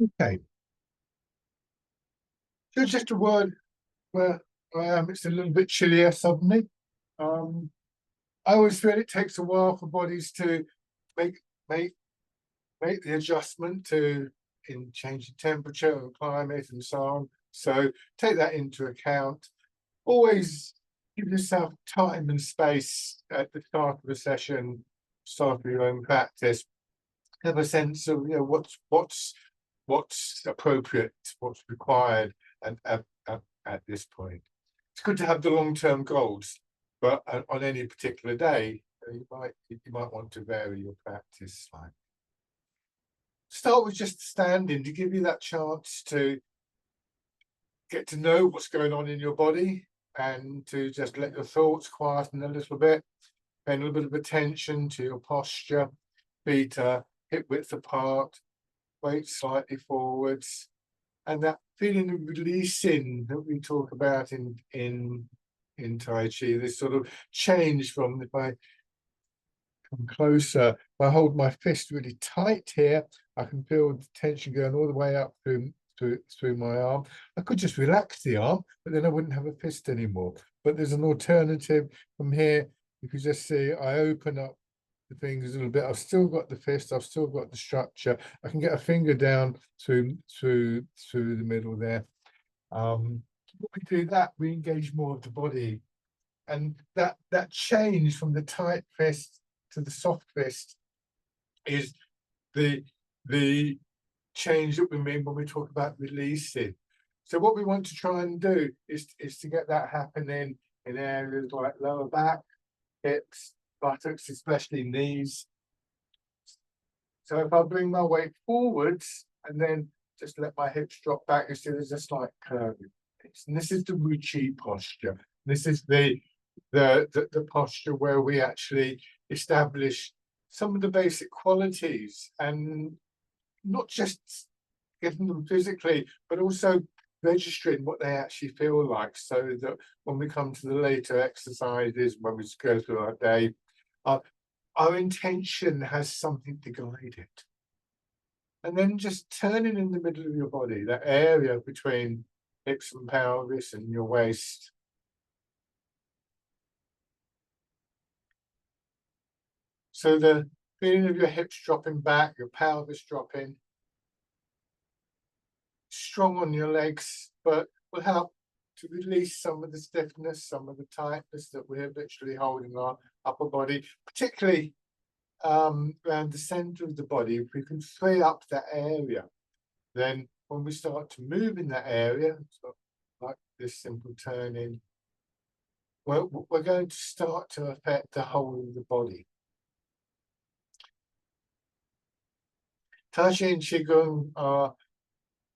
Okay, so just a word where I am. It's a little bit chillier suddenly. Um, I always feel it takes a while for bodies to make make make the adjustment to in changing temperature and climate and so on. So take that into account. Always give yourself time and space at the start of a session, start of your own practice. Have a sense of what's appropriate, what's required, and at this point, it's good to have the long-term goals, but on any particular day, you might want to vary your practice slightly. Start with just standing to give you that chance to get to know what's going on in your body and to just let your thoughts quieten a little bit, pay a little bit of attention to your posture, feet are hip width apart, weight slightly forwards, and that feeling of releasing that we talk about in Tai Chi, this sort of change from if I come closer, if I hold my fist really tight here, I can feel the tension going all the way up through my arm. I could just relax the arm, but then I wouldn't have a fist anymore. But there's an alternative from here. You can just see I open up the fingers a little bit. I've still got the fist, I've still got the structure. I can get a finger down through the middle there. When we do that, we engage more of the body. And that change from the tight fist to the soft fist is the the change that we mean when we talk about releasing. So what we want to try and do is to get that happening in areas like lower back, hips, buttocks, especially knees. So if I bring my weight forwards and then just let my hips drop back, you see there's a slight curve. And this is the Wuchi posture. This is the posture where we actually establish some of the basic qualities and not just getting them physically, but also registering what they actually feel like, so that when we come to the later exercises, when we go through our day, our intention has something to guide it. And then just turning in the middle of your body, that area between hips and pelvis and your waist. So the feeling of your hips dropping back, your pelvis dropping, strong on your legs, but will help to release some of the stiffness, some of the tightness that we're habitually holding our upper body, particularly around the center of the body. If we can free up that area, then when we start to move in that area, so like this simple turning, we're going to start to affect the whole of the body. Tai Chi and Qigong are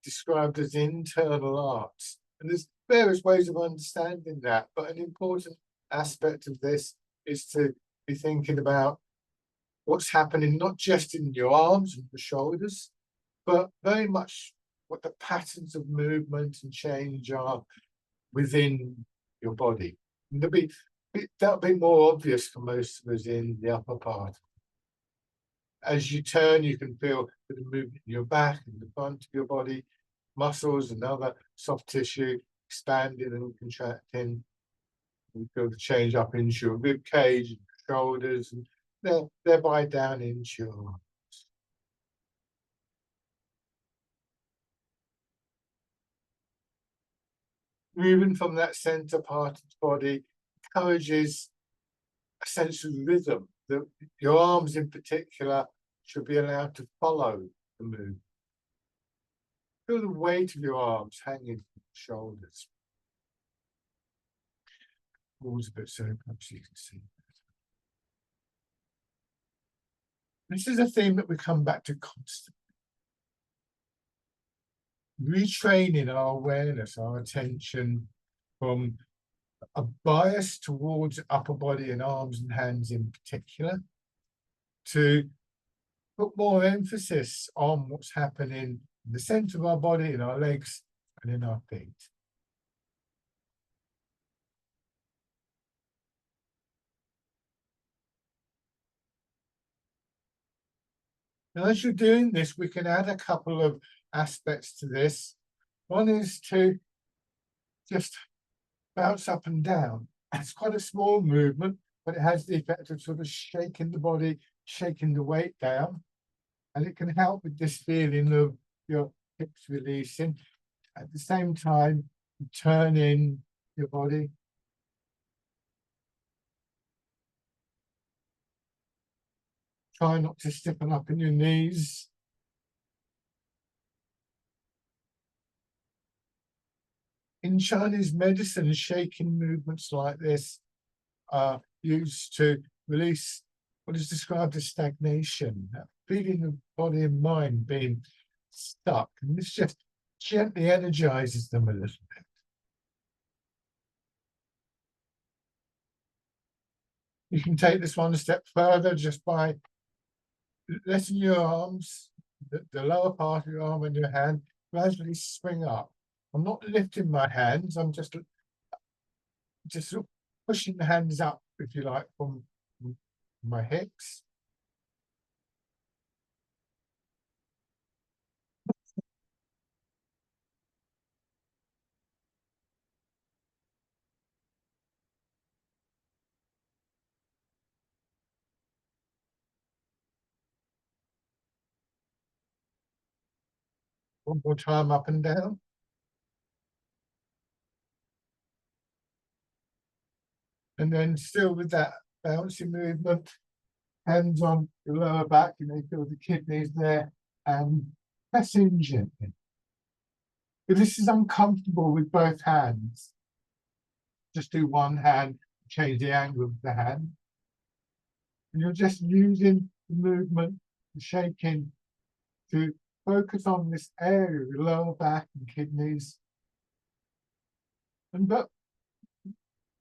described as internal arts, and there's various ways of understanding that, but an important aspect of this is to be thinking about what's happening not just in your arms and the shoulders, but very much what the patterns of movement and change are within your body. And that'll be more obvious for most of us in the upper part. As you turn, you can feel the movement in your back and the front of your body, muscles and other soft tissue expanding and contracting. You feel the change up into your rib cage and shoulders, and thereby down into your arms. Moving from that center part of the body encourages a sense of rhythm. Your arms in particular should be allowed to follow the movement. Feel the weight of your arms hanging from the shoulders. Pause a bit so perhaps you can see. This is a theme that we come back to constantly. Retraining our awareness, our attention from a bias towards upper body and arms and hands in particular, to put more emphasis on what's happening in the center of our body, in our legs, and in our feet. Now, as you're doing this, we can add a couple of aspects to this. One is to just bounce up and down. It's quite a small movement, but it has the effect of sort of shaking the body, shaking the weight down. And it can help with this feeling of your hips releasing. At the same time, turning your body. Try not to stiffen up in your knees. In Chinese medicine, shaking movements like this are used to release what is described as stagnation, that feeling of body and mind being stuck. And this just gently energizes them a little bit. You can take this one a step further just by letting your arms, the lower part of your arm and your hand, gradually swing up. I'm not lifting my hands, I'm just sort of pushing the hands up, if you like, from my hips. One more time, up and down. And then still with that bouncing movement, hands on the lower back, you may feel the kidneys there, and pressing gently. If this is uncomfortable with both hands, just do one hand, change the angle of the hand. And you're just using the movement, the shaking, to focus on this area, the lower back and kidneys. And but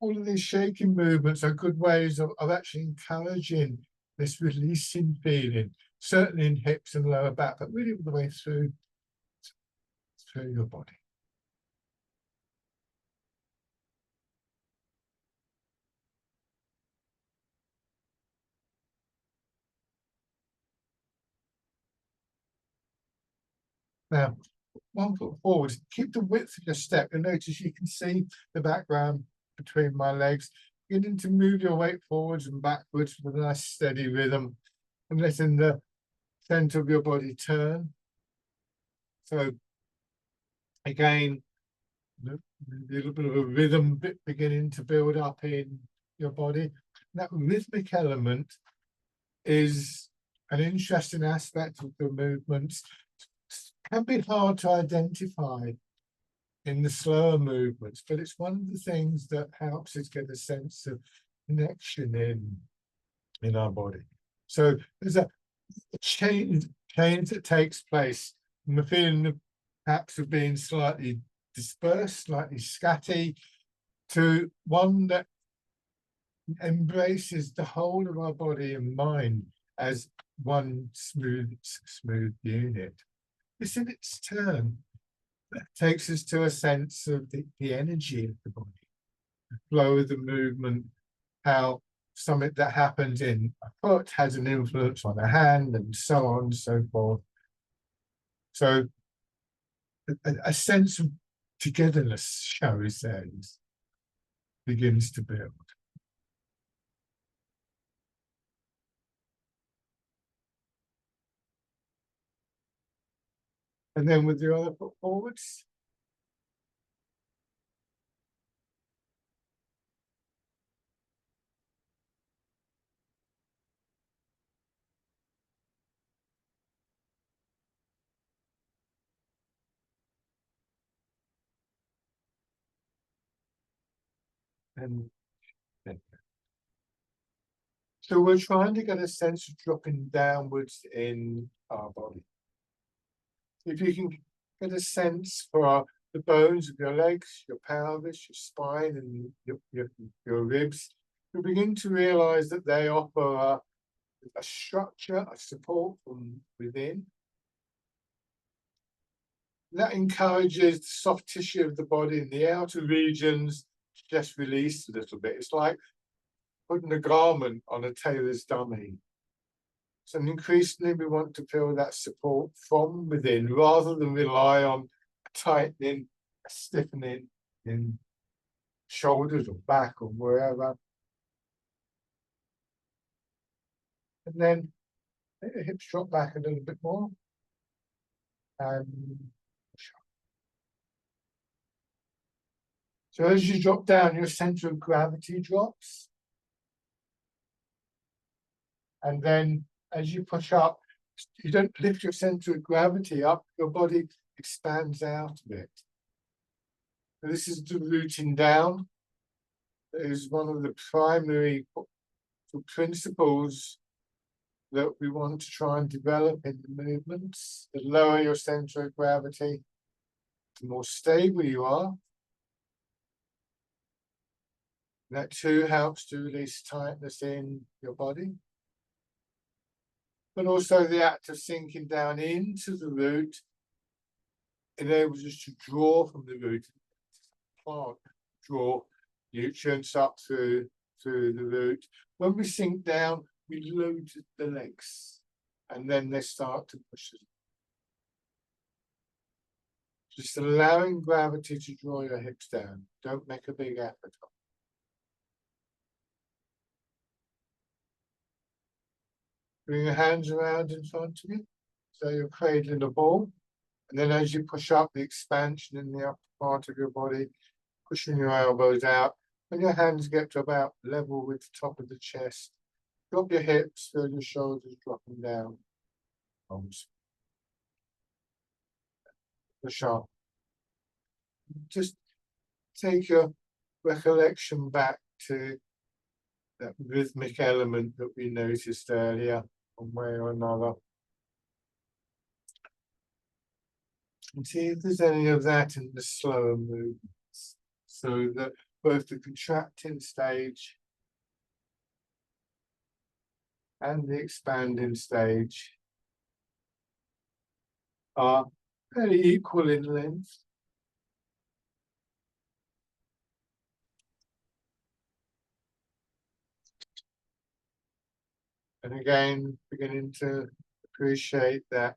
all of these shaking movements are good ways of actually encouraging this releasing feeling, certainly in hips and lower back, but really all the way through your body. Now, 1 foot forward, keep the width of your step. You'll notice you can see the background between my legs, beginning to move your weight forwards and backwards with a nice steady rhythm, and letting the center of your body turn. So again, a little bit of a rhythm beginning to build up in your body. That rhythmic element is an interesting aspect of the movements. Can be hard to identify in the slower movements, but it's one of the things that helps us get a sense of connection in our body. So there's a change that takes place from the feeling of perhaps of being slightly dispersed, slightly scatty, to one that embraces the whole of our body and mind as one smooth unit. This in its turn takes us to a sense of the energy of the body, the flow of the movement, how something that happens in a foot has an influence on a hand, and so on and so forth. So a sense of togetherness, shall we say, begins to build. And then with the other foot forwards. And so we're trying to get a sense of dropping downwards in our body. If you can get a sense for the bones of your legs, your pelvis, your spine, and your ribs, you'll begin to realize that they offer a structure, a support from within. That encourages the soft tissue of the body in the outer regions to just release a little bit. It's like putting a garment on a tailor's dummy. So increasingly we want to feel that support from within rather than rely on a tightening, a stiffening in shoulders or back or wherever. And then let your hips drop back a little bit more. And so as you drop down, your center of gravity drops. And then as you push up, you don't lift your center of gravity up, your body expands out a bit. So this is the rooting down. It is one of the primary principles that we want to try and develop in the movements. The lower your center of gravity, the more stable you are. That too helps to release tightness in your body. But also the act of sinking down into the root enables us to draw from the root. Plant, draw nutrients up through the root. When we sink down, we load the legs and then they start to push us. Just allowing gravity to draw your hips down. Don't make a big effort. Bring your hands around in front of you, so you're cradling a ball. And then as you push up, the expansion in the upper part of your body, pushing your elbows out. When your hands get to about level with the top of the chest, drop your hips, feel your shoulders dropping down. Arms. Push up. Just take your recollection back to that rhythmic element that we noticed earlier, one way or another. And see if there's any of that in the slower movements. So that both the contracting stage and the expanding stage are very equal in length. And again, beginning to appreciate that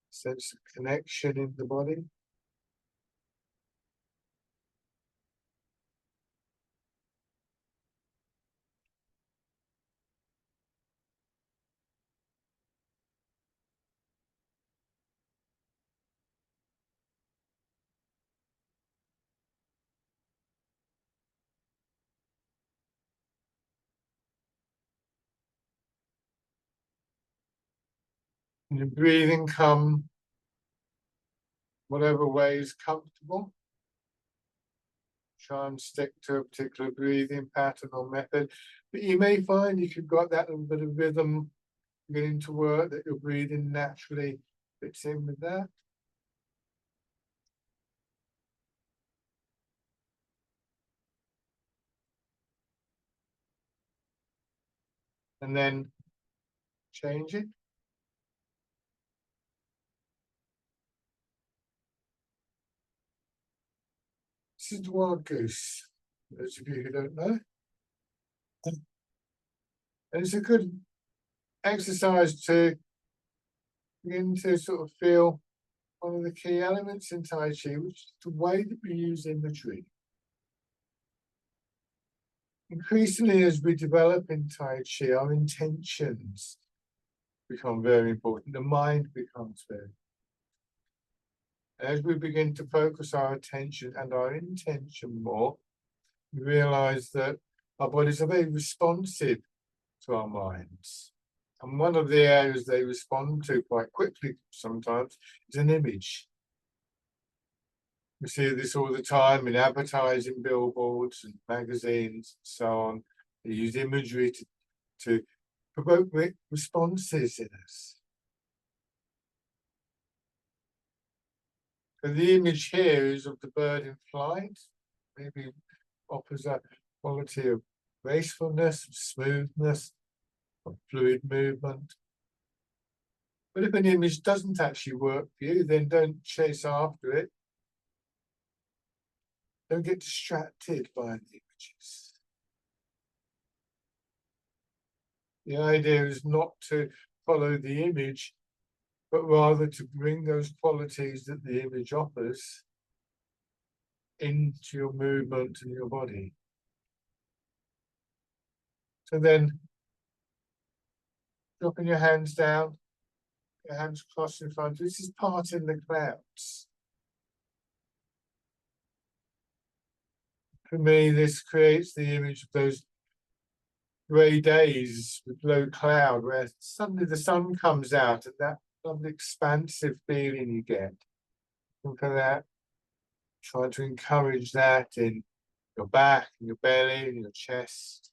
sense of connection in the body. And the breathing come whatever way is comfortable. Try and stick to a particular breathing pattern or method. But you may find if you've got that little bit of rhythm beginning to work, that your breathing naturally fits in with that. And then change it. This is the wild goose, those of you who don't know. And it's a good exercise to begin to sort of feel one of the key elements in Tai Chi, which is the way that we use imagery. Increasingly, as we develop in Tai Chi, our intentions become very important. The mind becomes very important. As we begin to focus our attention and our intention more, we realize that our bodies are very responsive to our minds. And one of the areas they respond to quite quickly sometimes is an image. We see this all the time in advertising billboards and magazines and so on. They use imagery to provoke responses in us. And the image here is of the bird in flight, maybe offers a quality of gracefulness, of smoothness, of fluid movement. But if an image doesn't actually work for you, then don't chase after it. Don't get distracted by the images. The idea is not to follow the image, but rather to bring those qualities that the image offers into your movement and your body. So then, dropping your hands down, your hands crossed in front. This is parting the clouds. For me, this creates the image of those grey days with low cloud, where suddenly the sun comes out and that lovely expansive feeling you get. And for that, try to encourage that in your back, and your belly, and your chest.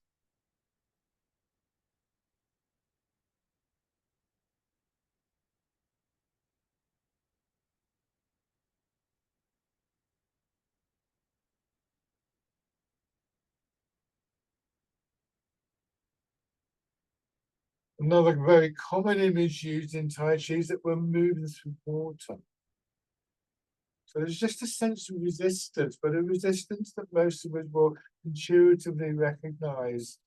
Another very common image used in Tai Chi is that we're moving through water. So there's just a sense of resistance, but a resistance that most of us will intuitively recognize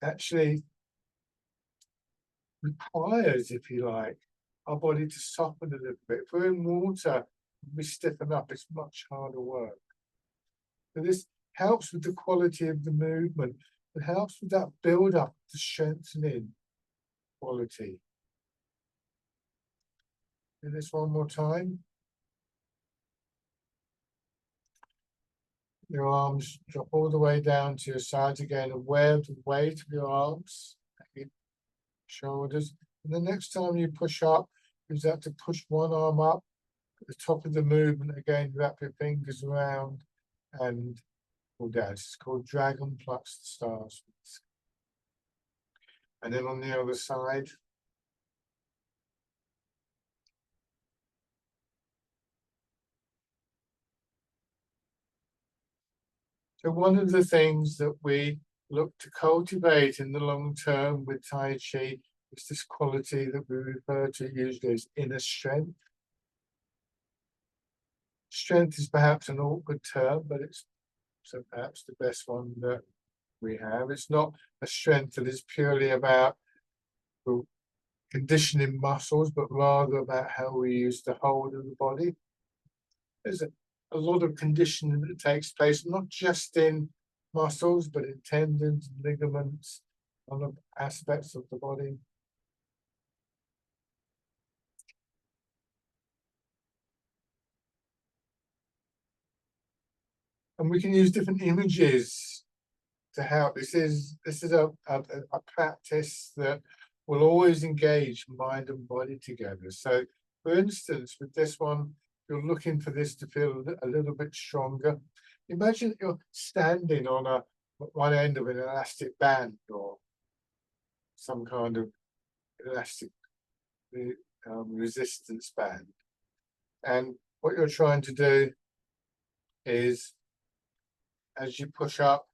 actually requires, if you like, our body to soften a little bit. If we're in water, we stiffen up, it's much harder work. So this helps with the quality of the movement. It helps with that build-up, the strengthening quality. Do this one more time. Your arms drop all the way down to your sides again, aware of the weight of your arms, your shoulders. And the next time you push up, use that to push one arm up. At the top of the movement, again, wrap your fingers around and pull down. It's called Dragon Plucks the Stars. And then on the other side. So one of the things that we look to cultivate in the long term with Tai Chi is this quality that we refer to usually as inner strength. Strength is perhaps an awkward term, but it's so perhaps the best one that we have. It's not a strength that is purely about conditioning muscles, but rather about how we use the whole of the body. There's a lot of conditioning that takes place, not just in muscles, but in tendons, ligaments, other aspects of the body. And we can use different images to help. This is a practice that will always engage mind and body together. So, for instance, with this one, you're looking for this to feel a little bit stronger. Imagine you're standing on one end of an elastic band or some kind of elastic resistance band. And what you're trying to do is, as you push up,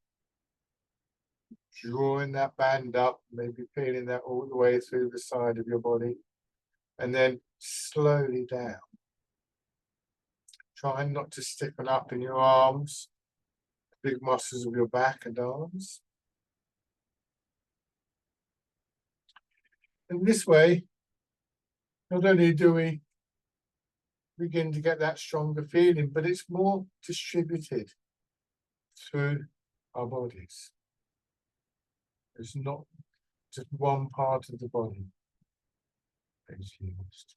drawing that band up, maybe feeling that all the way through the side of your body, and then slowly down. Trying not to stiffen up in your arms, big muscles of your back and arms. And this way, not only do we begin to get that stronger feeling, but it's more distributed through our bodies. It's not just one part of the body that is used.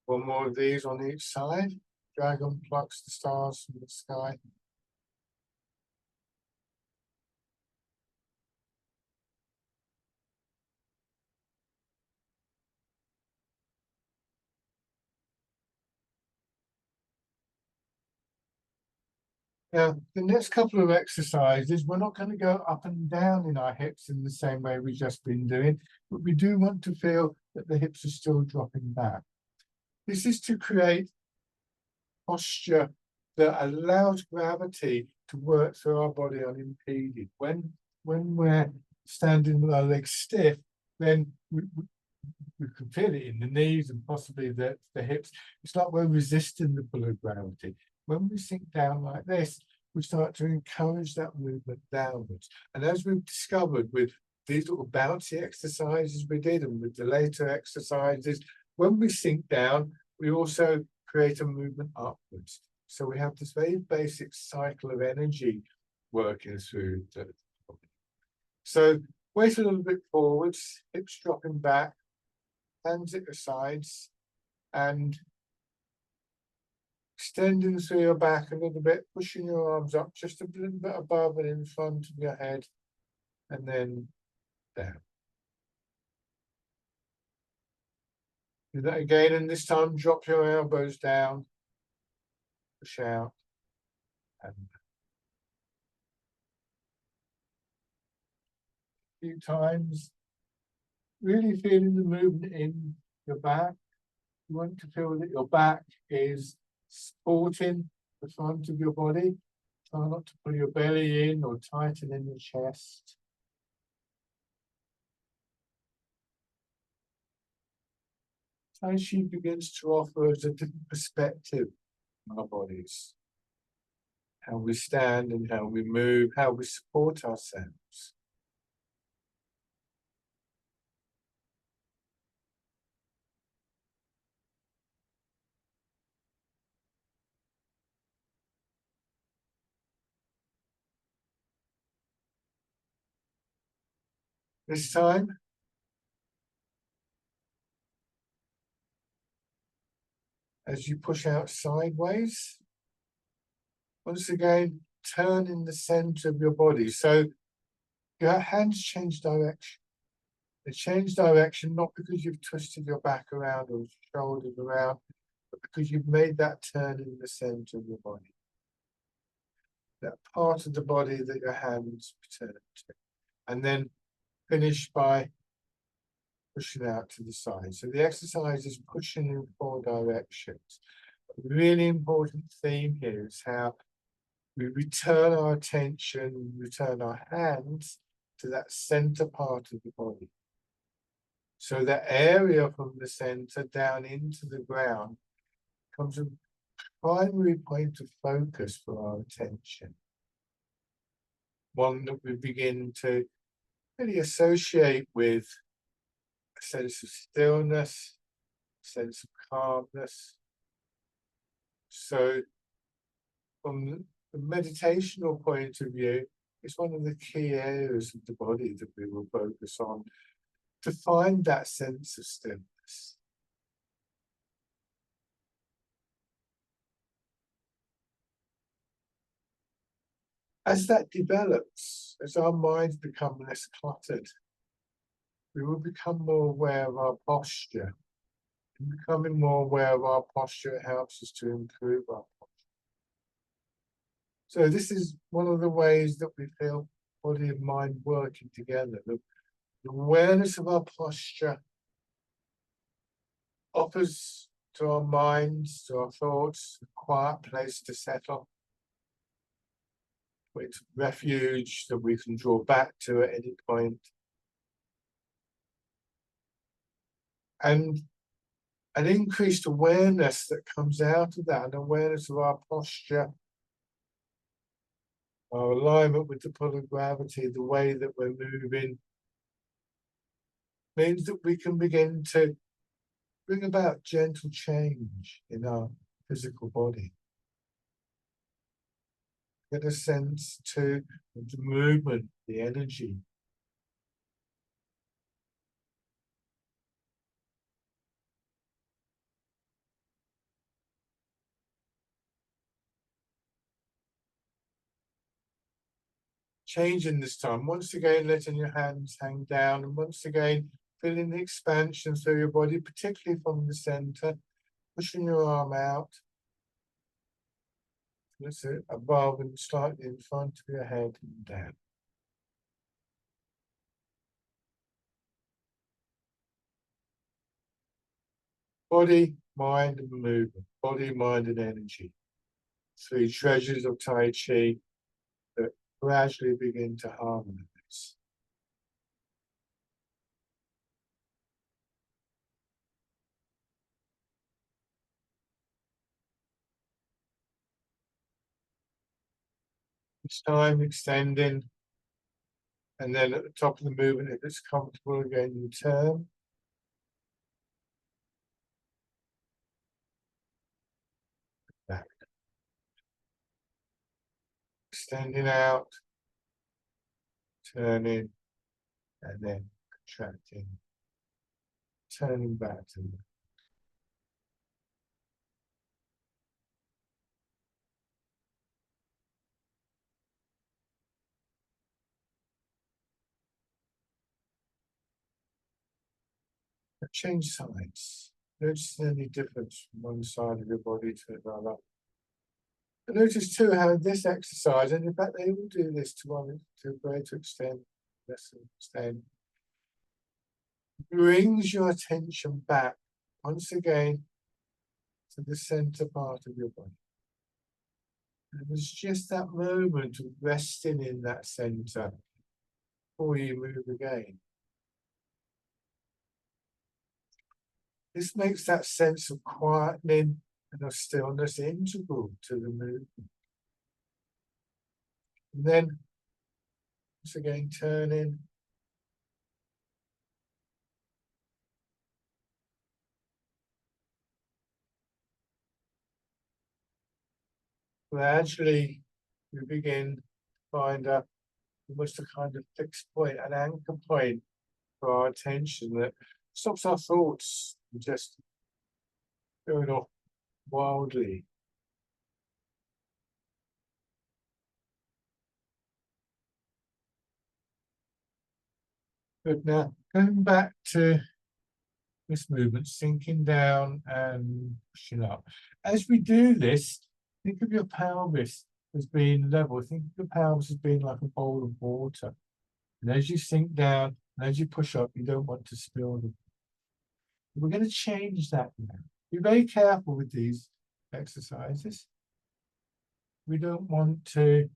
One more of these on each side. Dragon plucks the stars from the sky. Now, the next couple of exercises, we're not going to go up and down in our hips in the same way we've just been doing, but we do want to feel that the hips are still dropping back. This is to create posture that allows gravity to work through our body unimpeded. When we're standing with our legs stiff, then we we can feel it in the knees and possibly the hips. It's like we're resisting the pull of gravity. When we sink down like this, we start to encourage that movement downwards. And as we've discovered with these little bouncy exercises we did and with the later exercises, when we sink down, we also create a movement upwards. So we have this very basic cycle of energy working through the body. So weight a little bit forwards, hips dropping back, hands at the sides, and extending through your back a little bit, pushing your arms up just a little bit above and in front of your head, and then down. Do that again, and this time drop your elbows down, push out, and a few times. Really feeling the movement in your back. You want to feel that your back is supporting the front of your body. Try not to pull your belly in or tighten in your chest. Tai Chi begins to offer us a different perspective on our bodies, how we stand and how we move, how we support ourselves. This time, as you push out sideways, once again, turn in the center of your body. So your hands change direction. They change direction not because you've twisted your back around or shoulders around, but because you've made that turn in the center of your body. That part of the body that your hands turn to. And then finish by pushing out to the side. So the exercise is pushing in 4 directions. A really important theme here is how we return our attention, return our hands to that center part of the body. So that area from the center down into the ground becomes a primary point of focus for our attention. One that we begin to really associate with a sense of stillness, a sense of calmness. So from the meditational point of view, it's one of the key areas of the body that we will focus on to find that sense of stillness. As that develops, as our minds become less cluttered, we will become more aware of our posture. And becoming more aware of our posture helps us to improve our posture. So this is one of the ways that we feel body and mind working together. The awareness of our posture offers to our minds, to our thoughts, a quiet place to settle. It's refuge that we can draw back to at any point. And an increased awareness that comes out of that, an awareness of our posture, our alignment with the pull of gravity, the way that we're moving, means that we can begin to bring about gentle change in our physical body. Get a sense to the movement, the energy. Changing this time, once again, letting your hands hang down, and once again, feeling the expansion through your body, particularly from the center, pushing your arm out. That's it, above and slightly in front of your head and down. Body, mind, and movement. Body, mind, and energy. 3 treasures of Tai Chi that gradually begin to harmonize. Each time extending. And then at the top of the movement, if it's comfortable again, you turn. Back. Extending out. Turning. And then contracting. Turning back to the change sides. Notice any difference from one side of your body to another. And notice too how this exercise, and in fact they all do this to a greater extent, lesser extent, brings your attention back once again to the center part of your body. And there's just that moment of resting in that center before you move again. This makes that sense of quietening and of stillness integral to the movement. And then, once again, turning. Gradually, we begin to find almost a kind of fixed point, an anchor point for our attention that stops our thoughts from just going off wildly. But now, going back to this movement, sinking down and pushing up. As we do this, think of your pelvis as being level. Think of the pelvis as being like a bowl of water. And as you sink down, and as you push up, you don't want to spill them. We're going to change that now. Be very careful with these exercises. We don't want to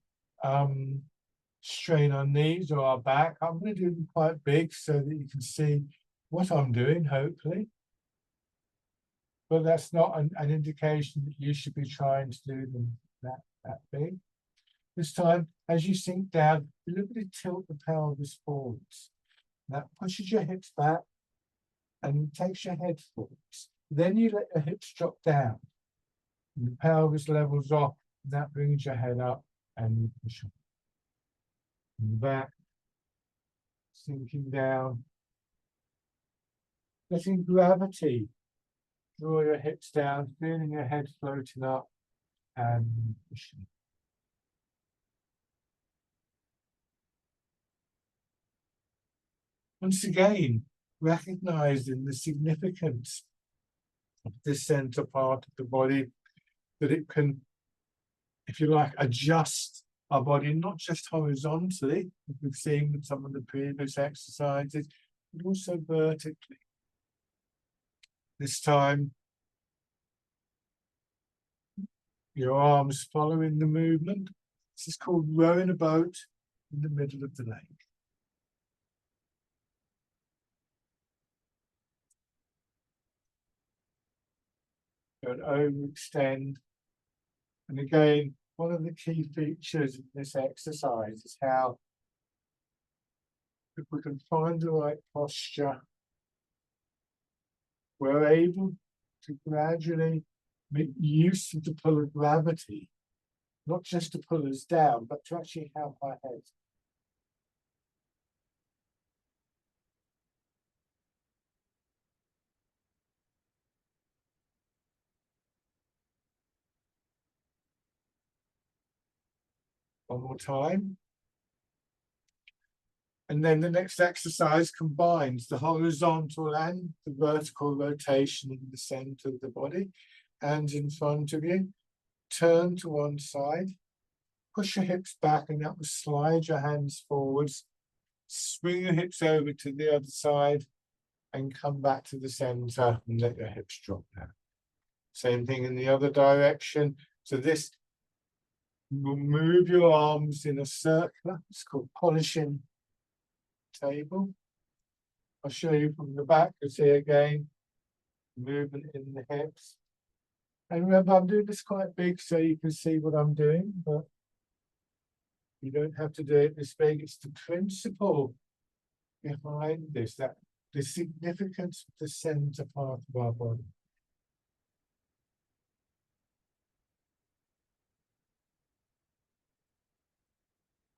strain our knees or our back. I'm going to do them quite big so that you can see what I'm doing, hopefully. But that's not an indication that you should be trying to do them that big. This time, as you sink down, deliberately tilt the pelvis forwards. That pushes your hips back and takes your head forwards. Then you let your hips drop down. And the pelvis levels off. That brings your head up and you push up. And back, sinking down. Letting gravity draw your hips down, feeling your head floating up and pushing. Once again, recognizing the significance of this center part of the body, that it can, if you like, adjust our body, not just horizontally, as we've seen with some of the previous exercises, but also vertically. This time, your arms following the movement. This is called rowing a boat in the middle of the lake. Don't overextend. And again, one of the key features of this exercise is how, if we can find the right posture, we're able to gradually make use of the pull of gravity, not just to pull us down, but to actually help our head. One more time. And then the next exercise combines the horizontal and the vertical rotation in the center of the body. Hands in front of you. Turn to one side. Push your hips back and that will slide your hands forwards. Swing your hips over to the other side and come back to the center and let your hips drop down. Same thing in the other direction. So this will move your arms in a circle. It's called polishing table. I'll show you from the back. You see again, movement in the hips. And remember, I'm doing this quite big so you can see what I'm doing, but You don't have to do it this big. It's the principle behind this, that the significance of the center part of our body.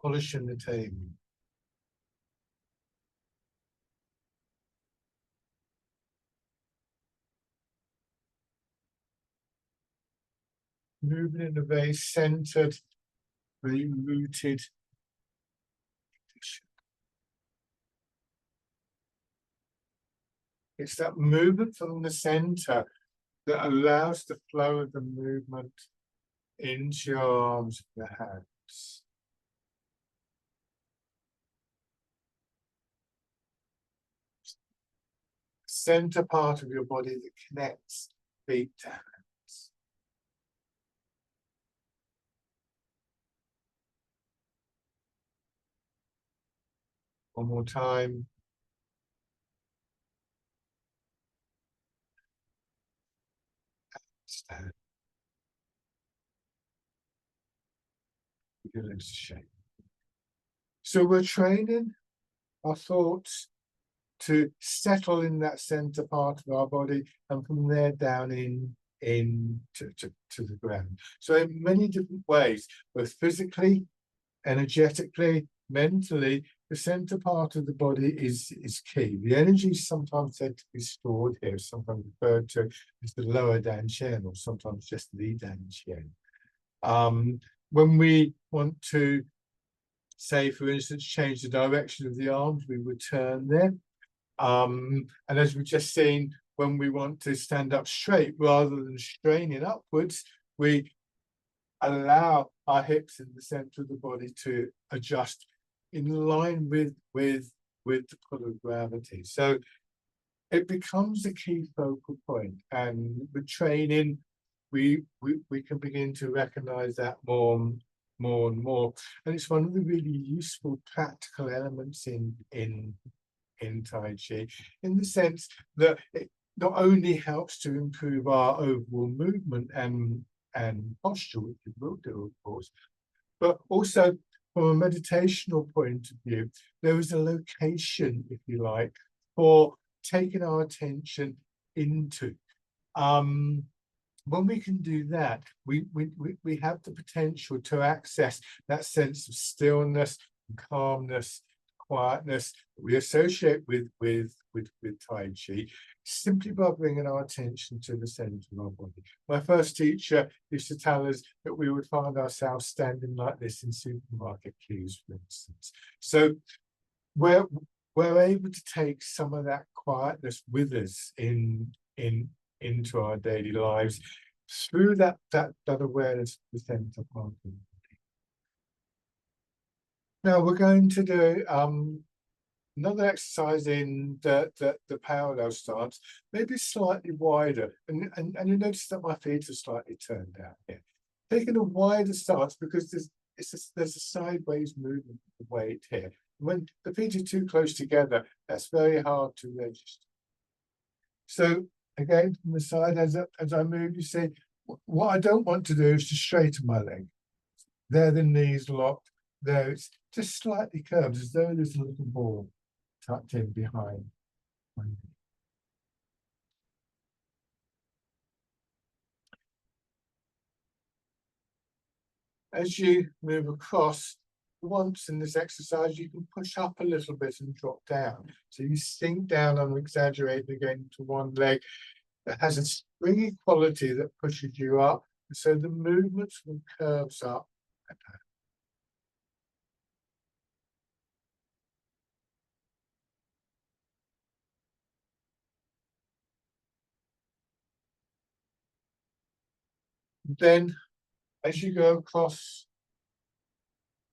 Polishing the table. Moving in a very centered, very rooted condition. It's that movement from the center that allows the flow of the movement into your arms and your hands. Center part of your body that connects feet to hands. One more time. Stand. Your legs to shape. So we're training our thoughts to settle in that center part of our body, and from there down to the ground. So in many different ways, both physically, energetically, mentally, the center part of the body is key. The energy is sometimes said to be stored here, sometimes referred to as the lower dantian, or sometimes just the dantian. When we want to, say, for instance, change the direction of the arms, we would turn there. And as we've just seen, when we want to stand up straight rather than straining upwards, we allow our hips in the center of the body to adjust in line with the pull of gravity. So it becomes a key focal point, and with training, we can begin to recognize that more and more. And it's one of the really useful practical elements in Tai Chi, in the sense that it not only helps to improve our overall movement and posture, which it will do, of course, but also from a meditational point of view, there is a location, if you like, for taking our attention into. When we can do that, we have the potential to access that sense of stillness, calmness, quietness that we associate with Tai Chi, simply by bringing our attention to the center of our body. My first teacher used to tell us that we would find ourselves standing like this in supermarket queues, for instance. So we're able to take some of that quietness with us into our daily lives through that awareness of the center part of the body. Now we're going to do another exercise in the parallel stance, maybe slightly wider, and you notice that my feet are slightly turned out here. Taking a wider stance because there's a sideways movement of the weight here. When the feet are too close together, that's very hard to register. So again, from the side, as I move, you see, what I don't want to do is to straighten my leg. There, the knees locked. There, it's just slightly curved, as though there's a little ball tucked in behind my knee. As you move across, once in this exercise, you can push up a little bit and drop down. So you sink down, I'm exaggerating again, to one leg that has a springy quality that pushes you up. So the movements from curves up and down. Then, as you go across,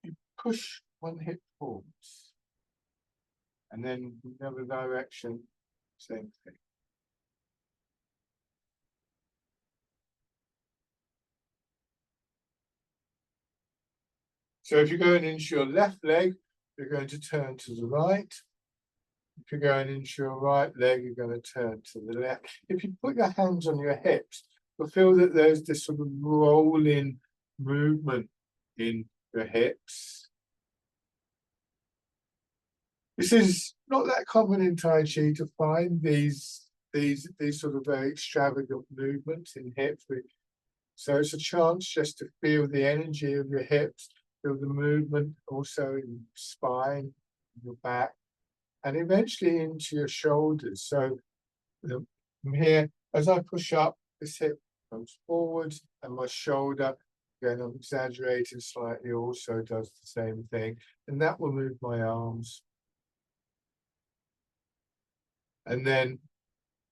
you push one hip forwards. And then in the other direction, same thing. So if you're going into your left leg, you're going to turn to the right. If you're going into your right leg, you're going to turn to the left. If you put your hands on your hips, you'll feel that there's this sort of rolling movement in your hips. This is not that common in Tai Chi to find these sort of very extravagant movements in hips. So it's a chance just to feel the energy of your hips, feel the movement also in your spine, your back, and eventually into your shoulders. So from here, as I push up, this hip comes forwards, and my shoulder, again, I'm exaggerating slightly, also does the same thing, and that will move my arms. And then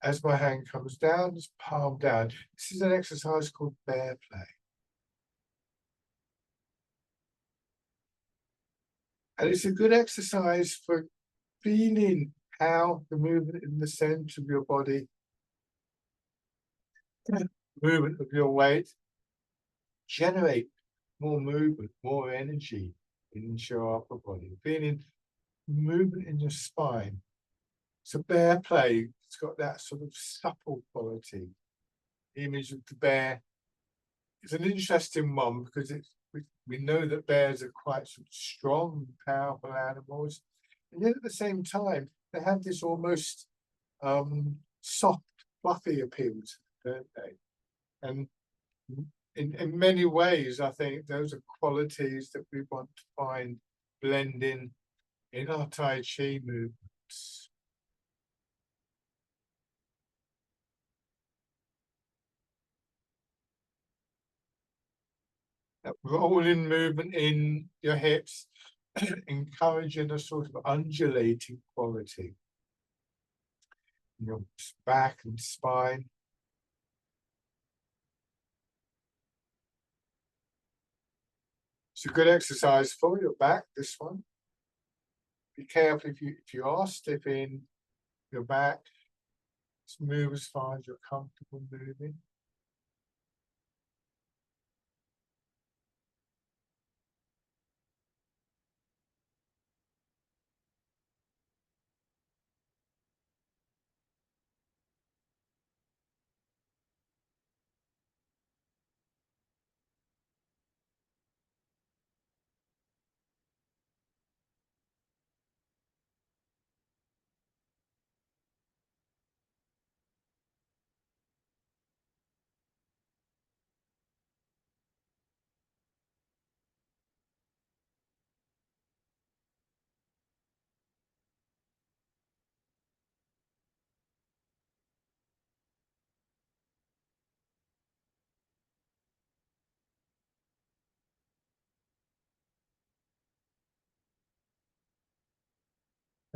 as my hand comes down, just palm down. This is an exercise called bear play. And it's a good exercise for feeling how the movement in the center of your body, movement of your weight, generate more movement, more energy into your upper body. Feeling movement in your spine. So bear play, it's got that sort of supple quality. The image of the bear is an interesting one because we know that bears are quite sort of strong, powerful animals, and yet at the same time they have this almost soft, fluffy appeal to them, don't they? And in many ways, I think those are qualities that we want to find blending in our Tai Chi movements. That rolling movement in your hips, encouraging a sort of undulating quality in your back and spine. It's a good exercise for your back, this one. Be careful if you are stiffing your back, just move as far as you're comfortable moving.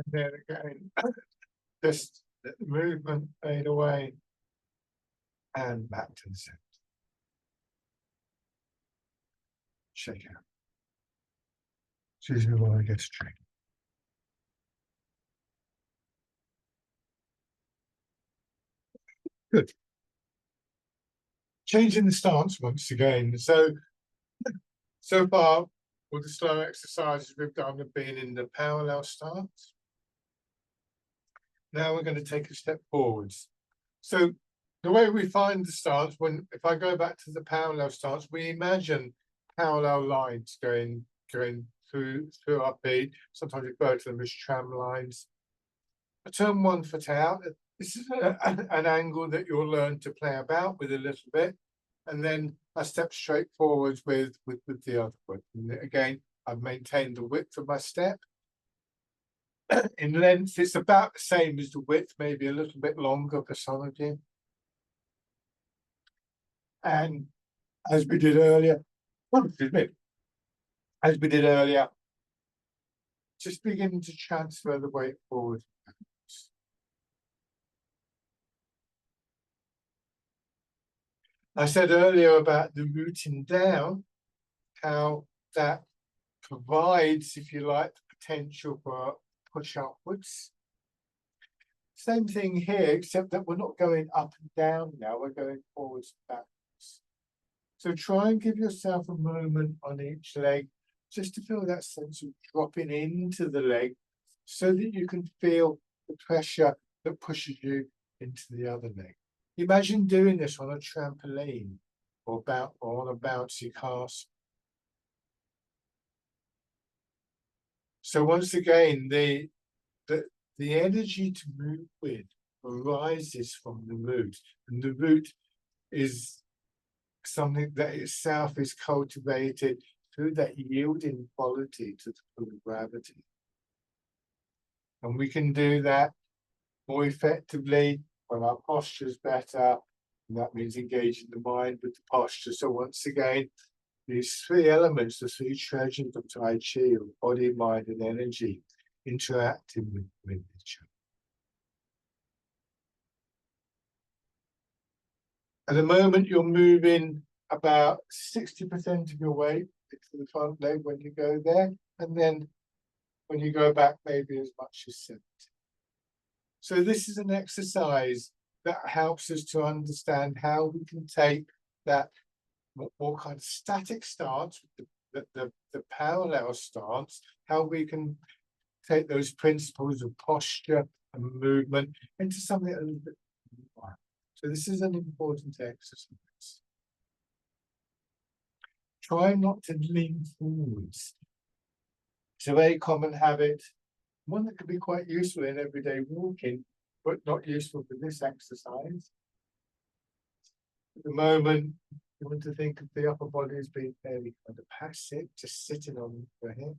And then again, just let the movement fade away and back to the center. Shake out. Excuse me while I get straight. Good. Changing the stance once again. So far, all the slow exercises we've done have been in the parallel stance. Now we're going to take a step forwards. So the way we find the stance, if I go back to the parallel stance, we imagine parallel lines going through our feet. Sometimes we refer to them as tram lines. I turn one foot out. This is an angle that you'll learn to play about with a little bit. And then I step straight forwards with the other foot. And again, I've maintained the width of my step. In length, it's about the same as the width, maybe a little bit longer for some of you. And as we did earlier, just begin to transfer the weight forward. I said earlier about the rooting down, how that provides, if you like, the potential for push upwards. Same thing here, except that we're not going up and down now, we're going forwards and backwards. So try and give yourself a moment on each leg, just to feel that sense of dropping into the leg, so that you can feel the pressure that pushes you into the other leg. Imagine doing this on a trampoline or on a bouncy castle. So once again, the that the energy to move with arises from the root, and the root is something that itself is cultivated through that yielding quality to the pull of gravity. And we can do that more effectively when our posture's better, and that means engaging the mind with the posture. So once again, these three elements, the three treasures of Tai Chi, of body, mind, and energy, interacting with each other. At the moment, you're moving about 60% of your weight into the front leg when you go there, and then when you go back, maybe as much as 70. So this is an exercise that helps us to understand how we can take that more kind of static stance, the parallel stance, how we can take those principles of posture and movement into something a little bit more. So this is an important exercise. Try not to lean forwards. It's a very common habit, one that could be quite useful in everyday walking, but not useful for this exercise. At the moment, you want to think of the upper body as being fairly kind of passive, just sitting on your hips.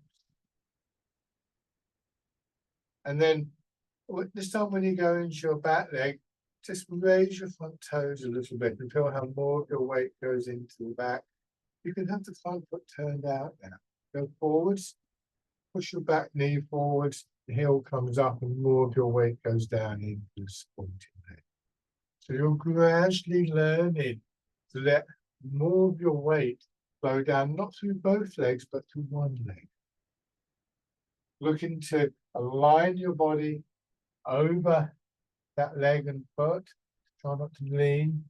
And then this time when you go into your back leg, just raise your front toes a little bit and feel how more of your weight goes into the back. You can have the front foot turned out now. Go forwards, push your back knee forwards, the heel comes up and more of your weight goes down into the supporting leg. So you're gradually learning to let more of your weight flow down, not through both legs, but through one leg. Looking to align your body over that leg and foot. Try not to lean.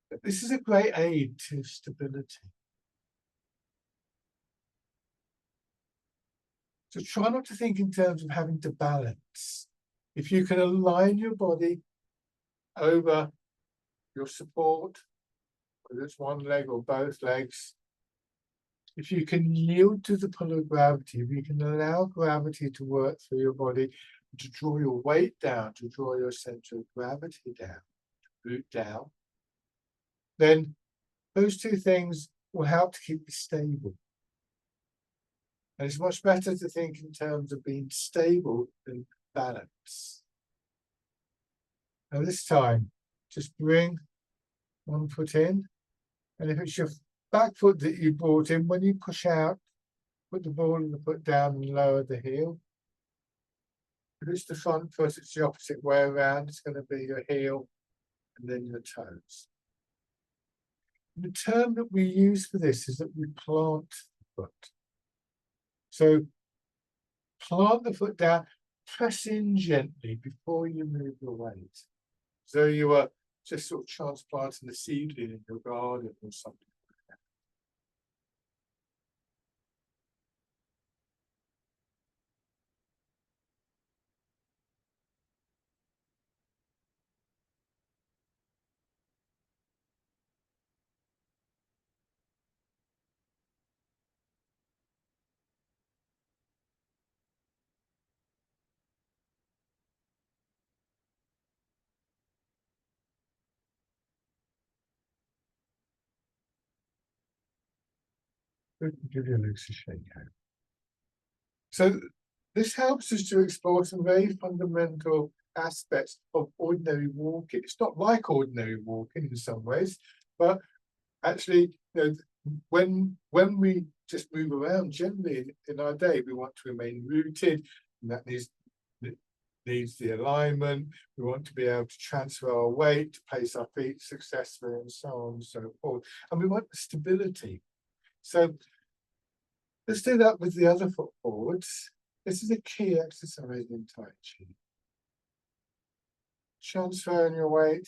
But this is a great aid to stability. So try not to think in terms of having to balance. If you can align your body over your support, whether it's one leg or both legs, if you can yield to the pull of gravity, if you can allow gravity to work through your body, to draw your weight down, to draw your center of gravity down, root down, then those two things will help to keep you stable. And it's much better to think in terms of being stable than balance. Now this time, just bring one foot in, and if it's your back foot that you brought in, when you push out, put the ball of the foot down and lower the heel. If it's the front foot, it's the opposite way around. It's going to be your heel and then your toes. The term that we use for this is that we plant the foot. So plant the foot down, press in gently before you move your weight. So you are just sort of transplanting a seedling in your garden or something. Give your legs a shake out. So this helps us to explore some very fundamental aspects of ordinary walking. It's not like ordinary walking in some ways, but actually, when we just move around generally in our day, we want to remain rooted, and that needs the alignment. We want to be able to transfer our weight, to place our feet successfully, and so on and so forth. And we want the stability. So let's do that with the other foot forwards. This is a key exercise in Tai Chi. Transferring your weight.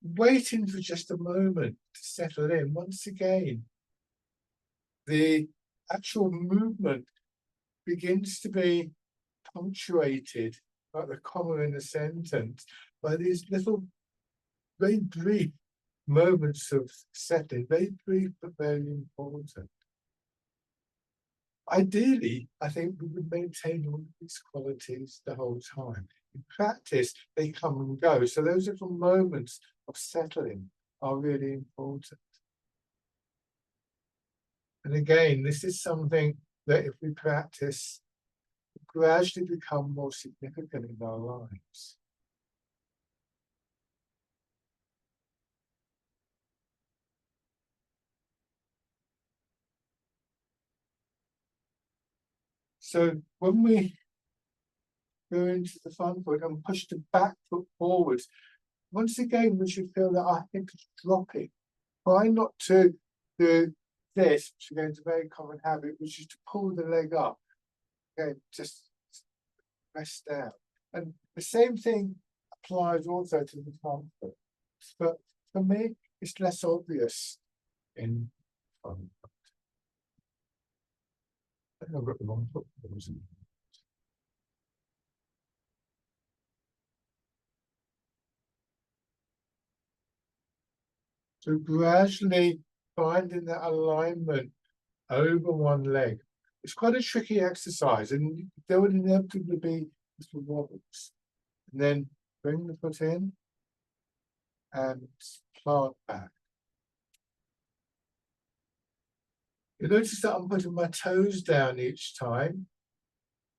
Waiting for just a moment to settle in. Once again, the actual movement begins to be punctuated, like the comma in a sentence, by these little, very brief moments of settling, very brief but very important. Ideally, I think we would maintain all of these qualities the whole time. In practice, they come and go. So those little moments of settling are really important. And again, this is something that if we practice, gradually become more significant in our lives. So when we go into the front foot and push the back foot forwards, once again, we should feel that our hip is dropping. Try not to do this, which again is a very common habit, which is to pull the leg up. Okay, just rest down. And the same thing applies also to the front foot. But for me, it's less obvious in front foot. I think I've got the wrong foot. So gradually finding that alignment over one leg. It's quite a tricky exercise, and there would inevitably be little wobbles. And then bring the foot in and plant back. You notice that I'm putting my toes down each time.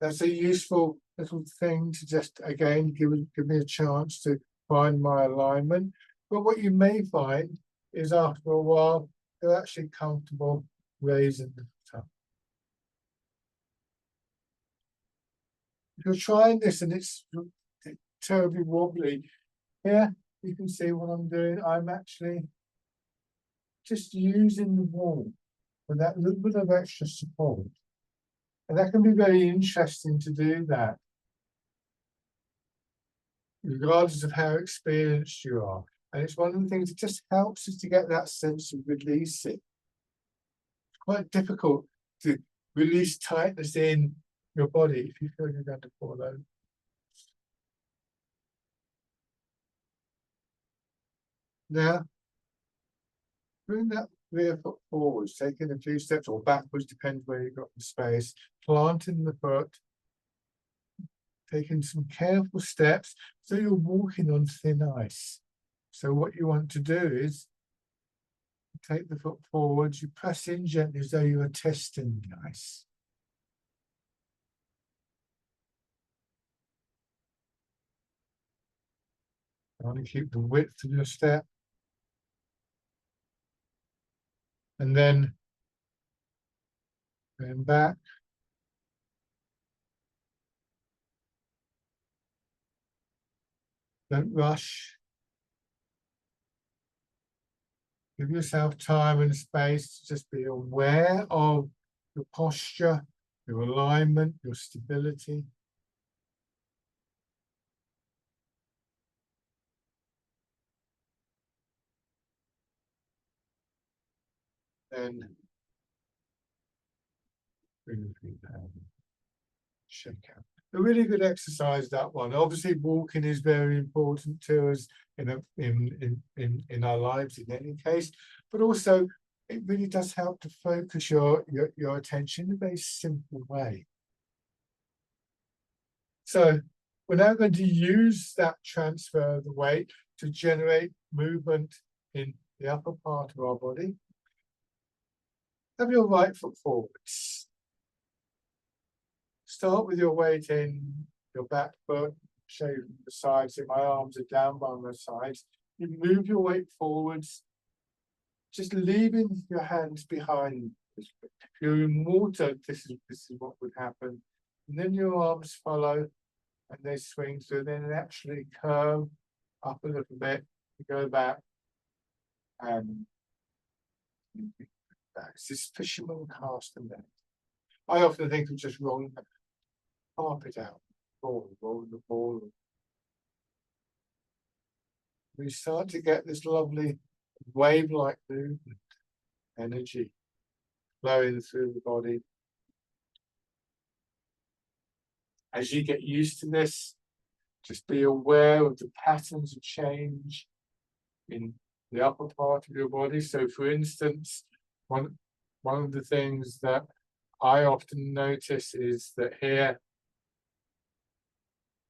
That's a useful little thing to just, again, give me a chance to find my alignment. But what you may find is after a while, you're actually comfortable raising the foot up. If you're trying this and it's terribly wobbly, here you can see what I'm doing. I'm actually just using the wall with that little bit of extra support. And that can be very interesting to do that, regardless of how experienced you are. And it's one of the things that just helps us to get that sense of releasing. It's quite difficult to release tightness in your body if you feel you're going to fall over. Now, bring that rear foot forwards, taking a few steps or backwards, depends where you've got the space, planting the foot, taking some careful steps, so you're walking on thin ice. So what you want to do is take the foot forwards, you press in gently as though you are testing the ice. You want to keep the width of your step. And then going back. Don't rush. Give yourself time and space to just be aware of your posture, your alignment, your stability. Then bring the feet down. Shake out. A really good exercise, that one. Obviously, walking is very important to us in our lives in any case, but also it really does help to focus your attention in a very simple way. So we're now going to use that transfer of the weight to generate movement in the upper part of our body. Have your right foot forwards. Start with your weight in your back foot, show you the sides, so my arms are down by my sides. You move your weight forwards, just leaving your hands behind. If you're in water, this is what would happen. And then your arms follow and they swing through, then actually curve up a little bit, go back and back. It's this fisherman cast and then. I often think of just rolling the carpet out, roll the ball. We start to get this lovely wave-like movement, energy flowing through the body. As you get used to this, just be aware of the patterns of change in the upper part of your body. So for instance, one of the things that I often notice is that here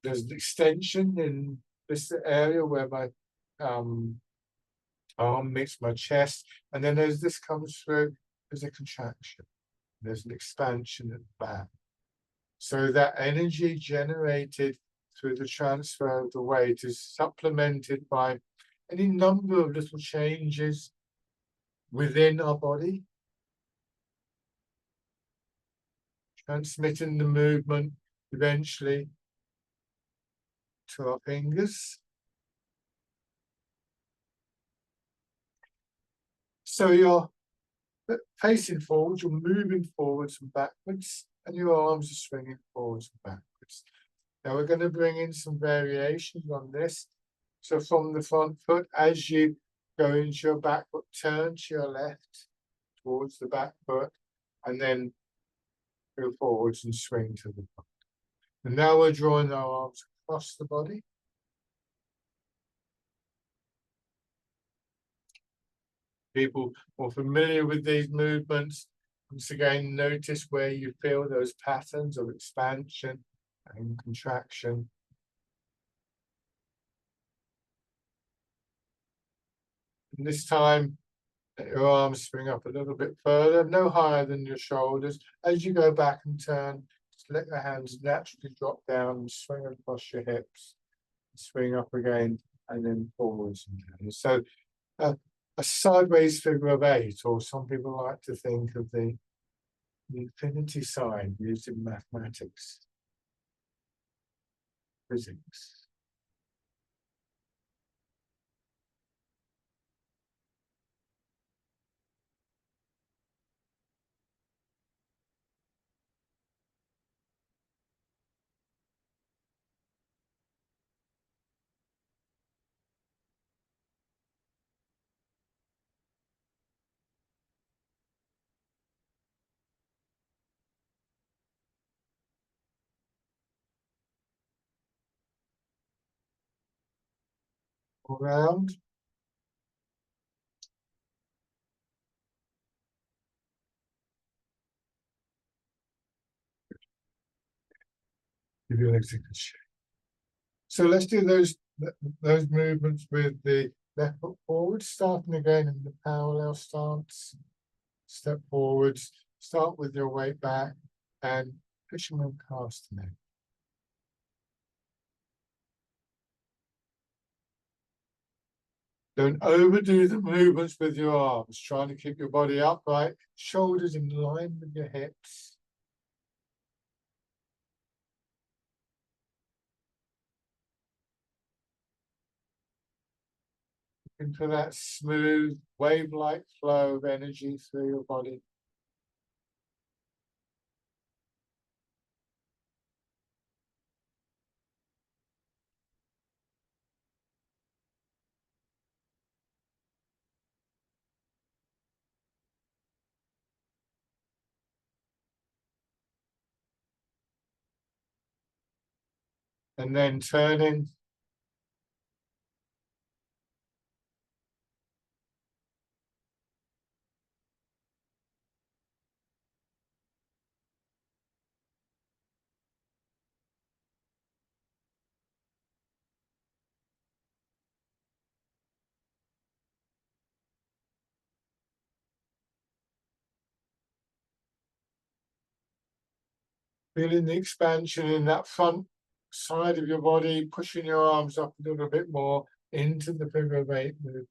there's an extension in this area where my arm meets my chest, and then as this comes through, there's a contraction, there's an expansion at the back. So that energy generated through the transfer of the weight is supplemented by any number of little changes within our body, transmitting the movement eventually to our fingers. So you're facing forwards, you're moving forwards and backwards, and your arms are swinging forwards and backwards. Now we're going to bring in some variations on this. So from the front foot, as you go into your back foot, turn to your left towards the back foot, and then go forwards and swing to the front. And now we're drawing our arms across the body. People more familiar with these movements, once again, notice where you feel those patterns of expansion and contraction. And this time, let your arms swing up a little bit further, no higher than your shoulders. As you go back and turn, just let your hands naturally drop down and swing across your hips, swing up again, and then forwards and down. So a sideways figure of 8, or some people like to think of the infinity sign used in mathematics, physics. Around. Give your legs a good shake. So let's do those movements with the left foot forward, starting again in the parallel stance. Step forwards, start with your weight back, and fisherman cast neck. Don't overdo the movements with your arms, trying to keep your body upright, shoulders in line with your hips. Into that smooth, wave-like flow of energy through your body. And then turning. Feeling the expansion in that front side of your body, pushing your arms up a little bit more into the figure of 8 movement.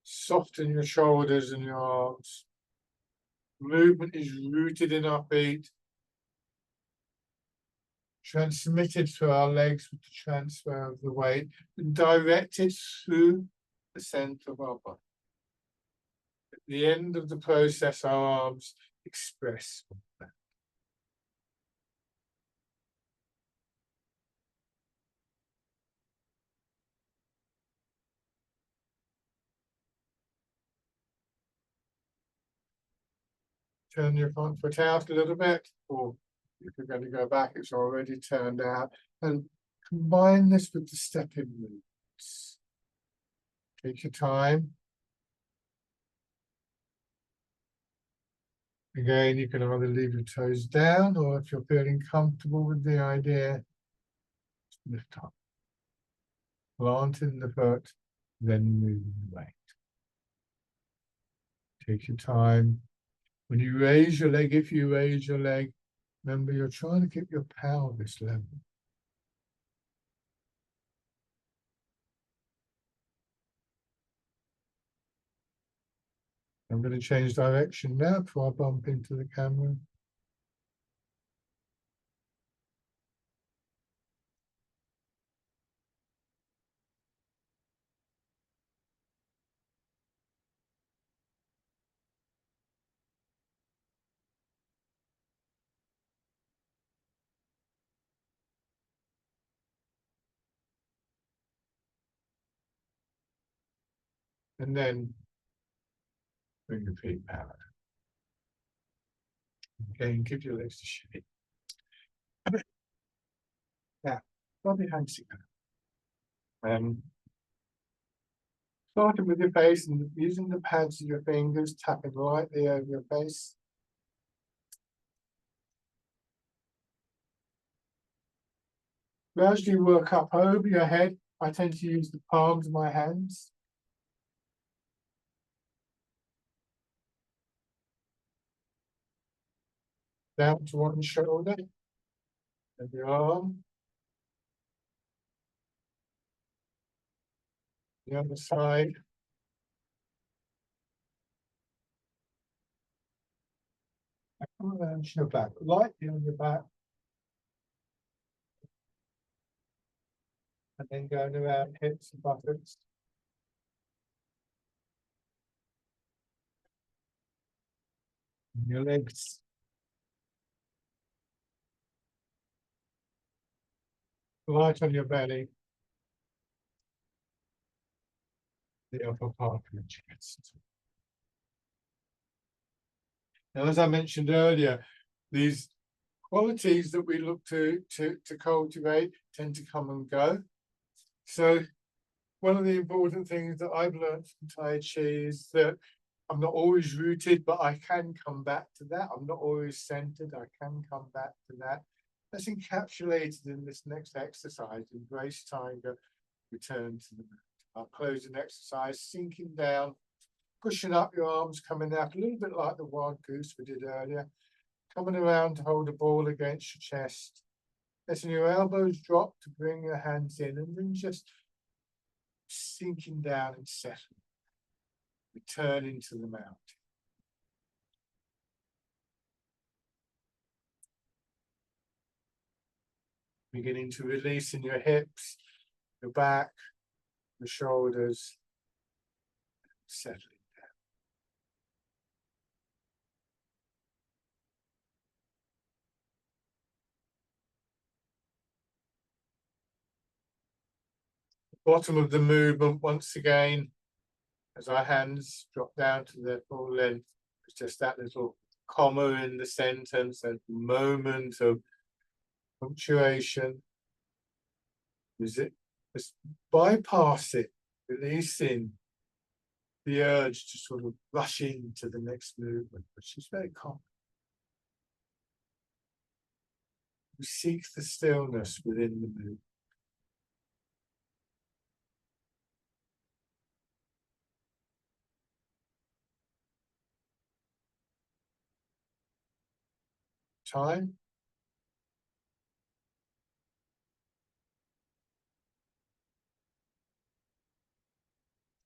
Soften your shoulders and your arms. Movement is rooted in our feet, transmitted through our legs with the transfer of the weight, and directed through the center of our body. At the end of the process, our arms express that. Turn your front foot out a little bit, or if you're going to go back, it's already turned out. And combine this with the stepping movements. Take your time. Again, you can either leave your toes down, or if you're feeling comfortable with the idea, lift up. Planting the foot, then moving the weight. Take your time. When you raise your leg, if you raise your leg, remember you're trying to keep your pelvis level. I'm going to change direction now before I bump into the camera. And then bring your feet out. Again, give your legs a shake. Now, rub your hands together. Starting with your face and using the pads of your fingers, tapping lightly over your face. Gradually work up over your head. I tend to use the palms of my hands. Down to one shoulder. And your arm. The other side. Come around your back. Lightly on your back. And then going around hips and buttocks. And your legs. Light on your belly. The upper part of your chest. Now, as I mentioned earlier, these qualities that we look to cultivate tend to come and go. So one of the important things that I've learned from Tai Chi is that I'm not always rooted, but I can come back to that. I'm not always centered. I can come back to that. That's encapsulated in this next exercise, Embrace Tiger, Return to the Mat. Our closing exercise, sinking down, pushing up your arms, coming out, a little bit like the wild goose we did earlier. Coming around to hold a ball against your chest. Letting your elbows drop to bring your hands in, and then just sinking down and settling. Returning to the mountain. Beginning to release in your hips, your back, your shoulders, settling down. Bottom of the movement, once again, as our hands drop down to their full length, it's just that little comma in the sentence, a moment of punctuation. Just bypass it, releasing the urge to sort of rush into the next movement, which is very common. We seek the stillness within the movement. Time.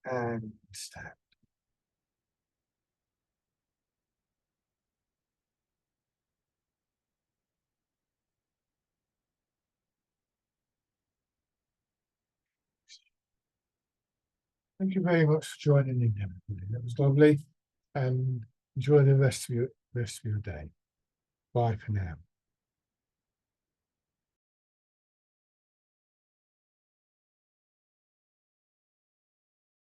And stand. Thank you very much for joining in, everybody. That was lovely, and enjoy the rest of your day. Bye for now.